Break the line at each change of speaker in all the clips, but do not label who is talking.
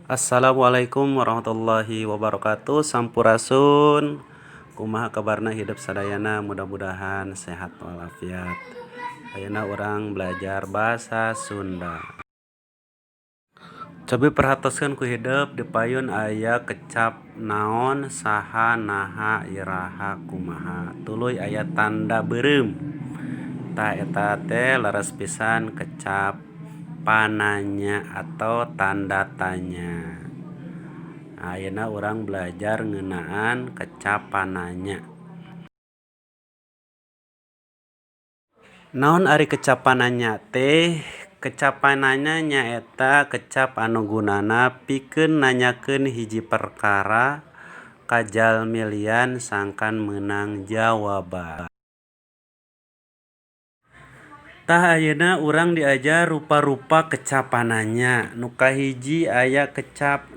Assalamualaikum warahmatullahi wabarakatuh. Sampurasun. Kumaha kabarna hidup sadayana, mudah-mudahan sehat walafiat. Ayeuna orang belajar bahasa Sunda. Cobi perhatikan ku hidup di payun aya kecap naon saha naha iraha kumaha. Tuluy aya tanda beureum. Tah eta teh leres pisan kecap pananya atau tanda tanya. Ayeuna urang belajar ngeunaan kecap pananya. Naon ari kecap pananya teh? Kecap pananya nyaeta kecap anu gunana pikeun nanyakeun hiji perkara ka jalmi lian sangkan meunang jawaban. Tah ayeuna urang diajar rupa-rupa kecap pananya. Nu kahiji aya kecap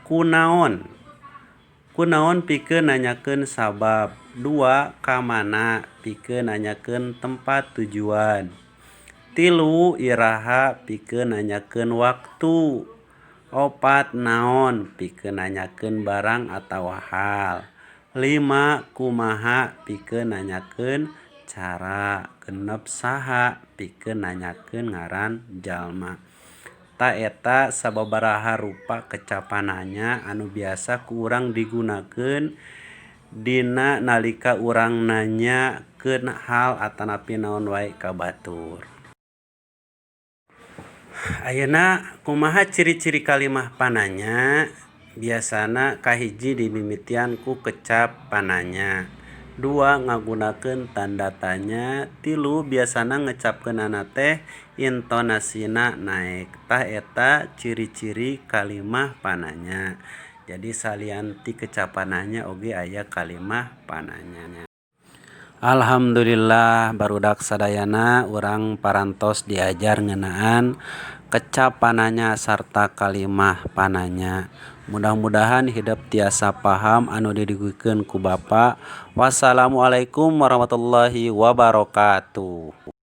kunaon. Kunaon pikeun nanyakeun sabab. 2 ka mana pikeun nanyakeun tempat tujuan. 3 iraha pikeun nanyakeun waktu. 4 naon pikeun nanyakeun barang atawa hal. 5 kumaha pikeun nanyakeun cara. 6 saha pikeun nanyakeun ngaran jalma. Ta eta sababaraha rupa kecap pananya anu biasa ku urang digunakeun dina nalika urang nanyakeun hal atanapi naon wae ka batur. Ayeuna kumaha ciri-ciri kalimah pananya? Biasana kahiji dimimitian ku kecap pananya. 2 ngagunakeun tanda tanya. 3 biasana ngecapkeunana teh intonasina naek. Tah eta ciri-ciri kalimah pananya. Jadi salian ti kecap pananya oge aya kalimah pananya. Alhamdulillah barudak sadayana urang parantos diajar ngeunaan kecap pananya sarta kalimah pananya. Mudah-mudahan hidup tiasa paham anu didiguikeun ku Bapa. Wassalamualaikum warahmatullahi wabarakatuh.